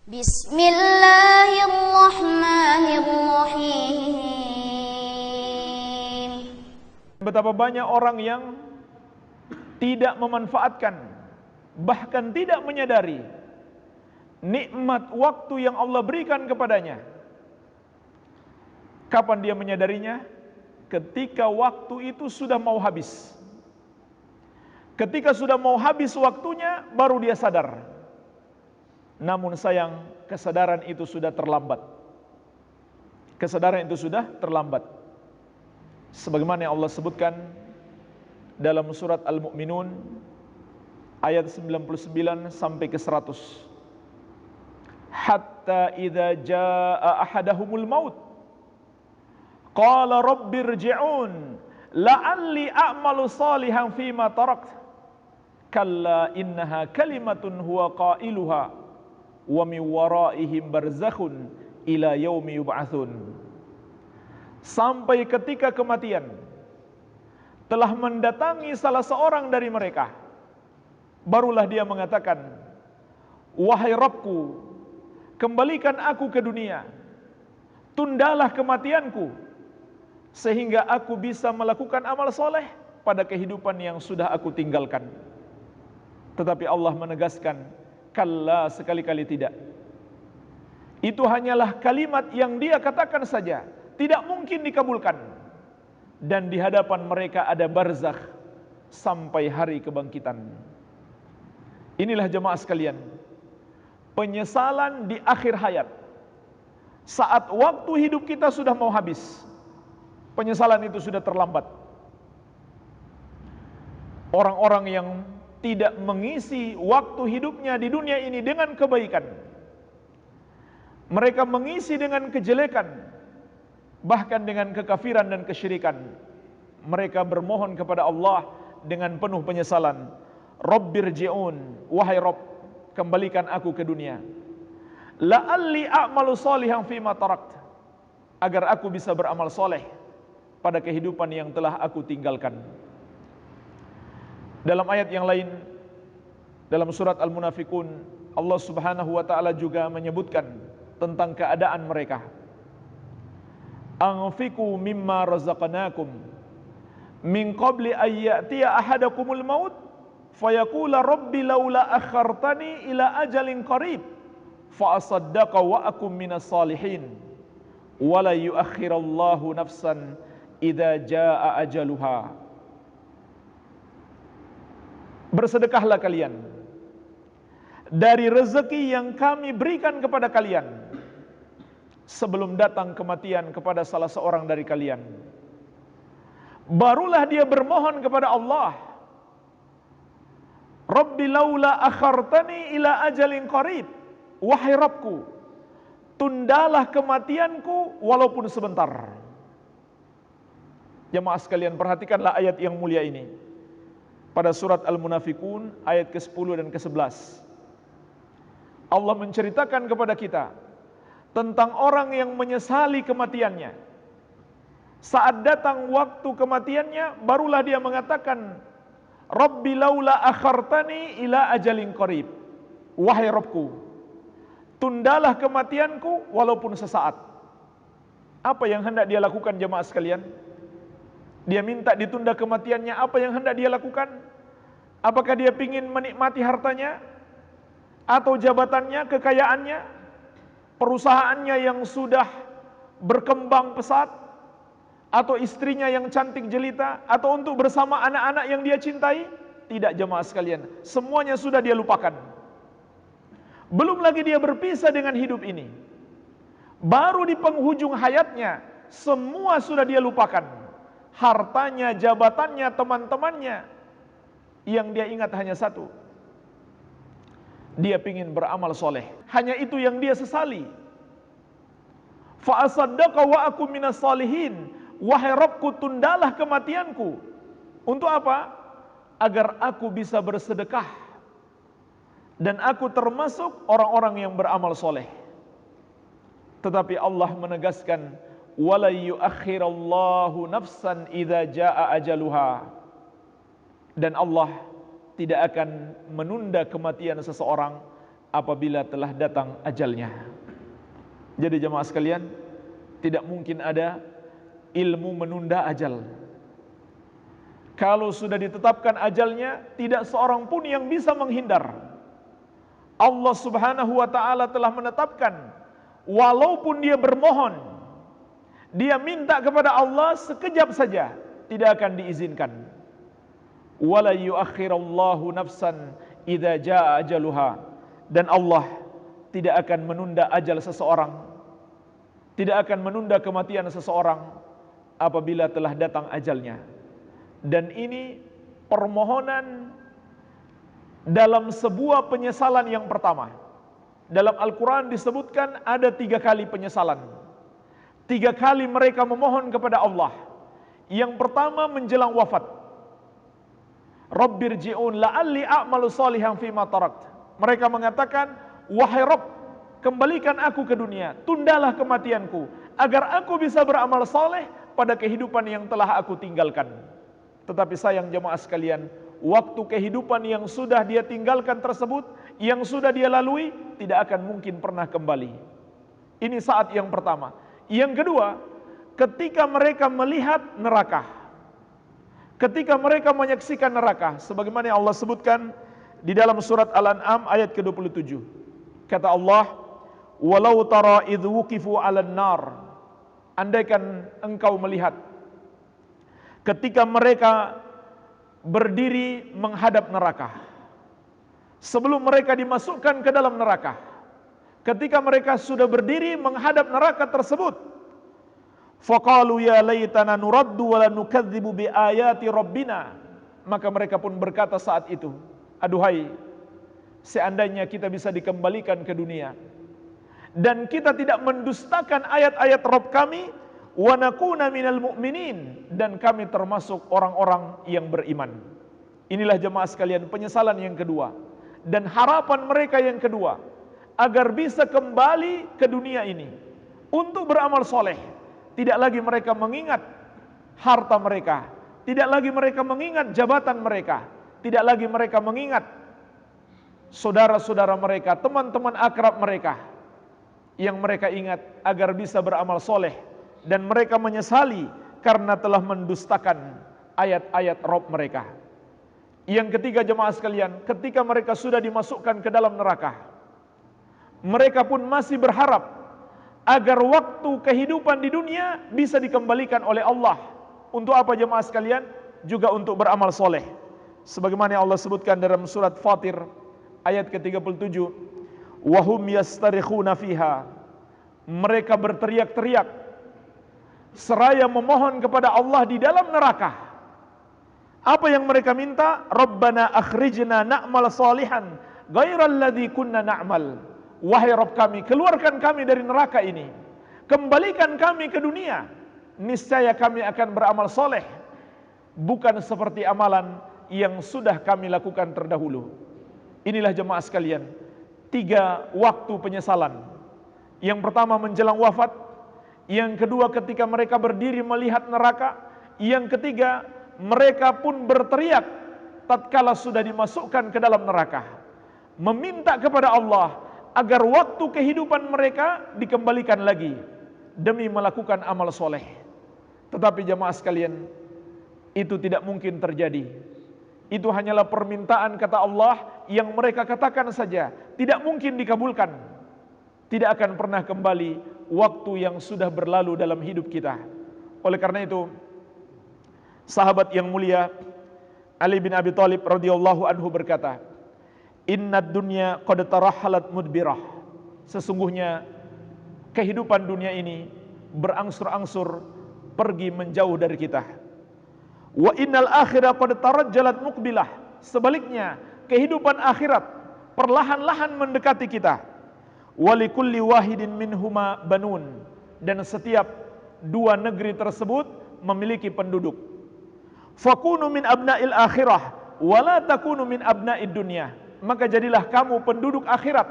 Bismillahirrahmanirrahim. Betapa banyak orang yang tidak memanfaatkan, bahkan tidak menyadari nikmat waktu yang Allah berikan kepadanya. Kapan dia menyadarinya? Ketika waktu itu sudah mau habis. Ketika sudah mau habis waktunya, baru dia sadar. Namun sayang, kesadaran itu sudah terlambat. Kesadaran itu sudah terlambat. Sebagaimana yang Allah sebutkan dalam surat Al-Mu'minun ayat 99 sampai ke 100. Hatta idza jaa ahadahumul maut qala rabbirji'un la'alli a'malu salihan fima tarakt kalla innaha kalimatun huwa qailuha wa min waraihim barzakhun ila yaumi yub'atsun. Sampai ketika kematian telah mendatangi salah seorang dari mereka, barulah dia mengatakan, wahai Rabbku, kembalikan aku ke dunia, tundalah kematianku sehingga aku bisa melakukan amal soleh pada kehidupan yang sudah aku tinggalkan. Tetapi Allah menegaskan, kalla, sekali-kali tidak. Itu hanyalah kalimat yang dia katakan saja, tidak mungkin dikabulkan. Dan di hadapan mereka ada barzakh sampai hari kebangkitan. Inilah jemaah sekalian, penyesalan di akhir hayat. Saat waktu hidup kita sudah mau habis, penyesalan itu sudah terlambat. Orang-orang yang tidak mengisi waktu hidupnya di dunia ini dengan kebaikan, mereka mengisi dengan kejelekan, bahkan dengan kekafiran dan kesyirikan. Mereka bermohon kepada Allah dengan penuh penyesalan, Rabbirji'un, wahai Rabb, kembalikan aku ke dunia, la'alli a'malu salihan fima tarakt, agar aku bisa beramal soleh pada kehidupan yang telah aku tinggalkan. Dalam ayat yang lain, dalam surat Al-Munafiqun, Allah Subhanahu wa ta'ala juga menyebutkan tentang keadaan mereka. Anfiqu mimma razaqnakum min qabli ayyatiya ahadakumul maut fayaqula rabbi laula akhartani ila ajalin qarib fa asaddaqa wa akum minas salihin wa la yuakhirallahu nafsan idza jaa ajaluha. Bersedekahlah kalian dari rezeki yang kami berikan kepada kalian sebelum datang kematian kepada salah seorang dari kalian. Barulah dia bermohon kepada Allah, Rabbi laula akhartani ila ajalin qarib, wahai Rabbku, tundalah kematianku walaupun sebentar. Jemaah sekalian, perhatikanlah ayat yang mulia ini. Pada surat Al-Munafiqun ayat ke-10 dan ke-11, Allah menceritakan kepada kita tentang orang yang menyesali kematiannya. Saat datang waktu kematiannya, barulah dia mengatakan, Rabbi laula akhartani ila ajalin qarib, wahai Rabbku, tundalah kematianku walaupun sesaat. Apa yang hendak dia lakukan jemaah sekalian? Dia minta ditunda kematiannya, apa yang hendak dia lakukan? Apakah dia ingin menikmati hartanya, atau jabatannya, kekayaannya, perusahaannya yang sudah berkembang pesat, atau istrinya yang cantik jelita, atau untuk bersama anak-anak yang dia cintai? Tidak jemaah sekalian, semuanya sudah dia lupakan. Belum lagi dia berpisah dengan hidup ini, baru di penghujung hayatnya, semua sudah dia lupakan. Hartanya, jabatannya, teman-temannya, yang dia ingat hanya satu, dia ingin beramal soleh. Hanya itu yang dia sesali. Fa asaddaqa wa aku minas salihin, wahai Rabbku, tundalah kematianku. Untuk apa? Agar aku bisa bersedekah dan aku termasuk orang-orang yang beramal soleh. Tetapi Allah menegaskan, wala yuakhirallahu nafsan idza jaa ajaluha, dan Allah tidak akan menunda kematian seseorang apabila telah datang ajalnya. Jadi jemaah sekalian, tidak mungkin ada ilmu menunda ajal. Kalau sudah ditetapkan ajalnya, tidak seorang pun yang bisa menghindar. Allah Subhanahu wa ta'ala telah menetapkan, walaupun dia bermohon, dia minta kepada Allah sekejap saja, tidak akan diizinkan. Wala yuakhirallahu nafsan idza jaa ajaluha. Dan Allah tidak akan menunda ajal seseorang, tidak akan menunda kematian seseorang apabila telah datang ajalnya. Dan ini permohonan dalam sebuah penyesalan yang pertama. Dalam Al-Quran disebutkan ada 3 kali penyesalan. 3 kali mereka memohon kepada Allah. Yang pertama menjelang wafat. Rabbirji'un la'alli a'malu salihan fima tarakt. Mereka mengatakan, wahai Rabb, kembalikan aku ke dunia, tundalah kematianku, agar aku bisa beramal saleh pada kehidupan yang telah aku tinggalkan. Tetapi sayang jemaah sekalian, waktu kehidupan yang sudah dia tinggalkan tersebut, yang sudah dia lalui, tidak akan mungkin pernah kembali. Ini saat yang pertama. Yang kedua, ketika mereka melihat neraka, ketika mereka menyaksikan neraka, sebagaimana Allah sebutkan di dalam surat Al-An'am ayat ke-27. Kata Allah, walau tara idh wuqifu 'alan nar. Andaikan engkau melihat ketika mereka berdiri menghadap neraka, sebelum mereka dimasukkan ke dalam neraka, ketika mereka sudah berdiri menghadap neraka tersebut, faqalu ya laitana nuraddu wa la nukadzibu bi ayati rabbina. Maka mereka pun berkata saat itu, aduhai, seandainya kita bisa dikembalikan ke dunia dan kita tidak mendustakan ayat-ayat Rabb kami, wa nakuna minal mu'minin, dan kami termasuk orang-orang yang beriman. Inilah jemaah sekalian penyesalan yang kedua, dan harapan mereka yang kedua, agar bisa kembali ke dunia ini untuk beramal soleh. Tidak lagi mereka mengingat harta mereka, tidak lagi mereka mengingat jabatan mereka, tidak lagi mereka mengingat saudara-saudara mereka, teman-teman akrab mereka. Yang mereka ingat agar bisa beramal soleh, dan mereka menyesali karena telah mendustakan ayat-ayat Rabb mereka. Yang ketiga jemaah sekalian, ketika mereka sudah dimasukkan ke dalam neraka, mereka pun masih berharap agar waktu kehidupan di dunia bisa dikembalikan oleh Allah. Untuk apa jemaah sekalian? Juga untuk beramal soleh. Sebagaimana Allah sebutkan dalam surat Fatir ayat ke-37, wahum yastarikhuna fiha. Mereka berteriak-teriak seraya memohon kepada Allah di dalam neraka. Apa yang mereka minta? Rabbana akhrijna na'mal salihan ghairal ladzi kunna na'mal. Wahai Rabb kami, keluarkan kami dari neraka ini, kembalikan kami ke dunia, niscaya kami akan beramal soleh, bukan seperti amalan yang sudah kami lakukan terdahulu. Inilah jemaah sekalian, 3 waktu penyesalan. Yang pertama menjelang wafat, yang kedua ketika mereka berdiri melihat neraka, yang ketiga mereka pun berteriak tatkala sudah dimasukkan ke dalam neraka, meminta kepada Allah agar waktu kehidupan mereka dikembalikan lagi demi melakukan amal soleh. Tetapi jemaah sekalian, itu tidak mungkin terjadi. Itu hanyalah permintaan kata Allah yang mereka katakan saja, tidak mungkin dikabulkan. Tidak akan pernah kembali waktu yang sudah berlalu dalam hidup kita. Oleh karena itu, sahabat yang mulia Ali bin Abi Thalib radhiyallahu anhu berkata, innad dunya qad tarahalat mudbirah. Sesungguhnya kehidupan dunia ini berangsur-angsur pergi menjauh dari kita. Wa innal akhirah qad tarajjalat muqbilah. Sebaliknya, kehidupan akhirat perlahan-lahan mendekati kita. Wa likulli wahidin minhuma banun. Dan setiap 2 negeri tersebut memiliki penduduk. Fakunu min abna'il akhirah wa la takunu min abna'id dunya. Maka jadilah kamu penduduk akhirat,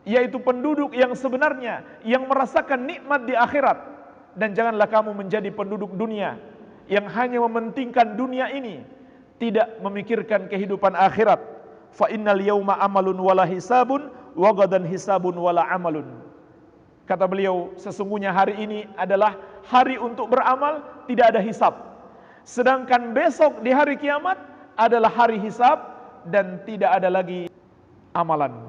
yaitu penduduk yang sebenarnya, yang merasakan nikmat di akhirat. Dan janganlah kamu menjadi penduduk dunia yang hanya mementingkan dunia ini, tidak memikirkan kehidupan akhirat. Fa innal yauma amalun wala hisabun wa ghadan hisabun wala amalun. Kata beliau, sesungguhnya hari ini adalah hari untuk beramal, tidak ada hisab. Sedangkan besok di hari kiamat adalah hari hisab dan tidak ada lagi amalan.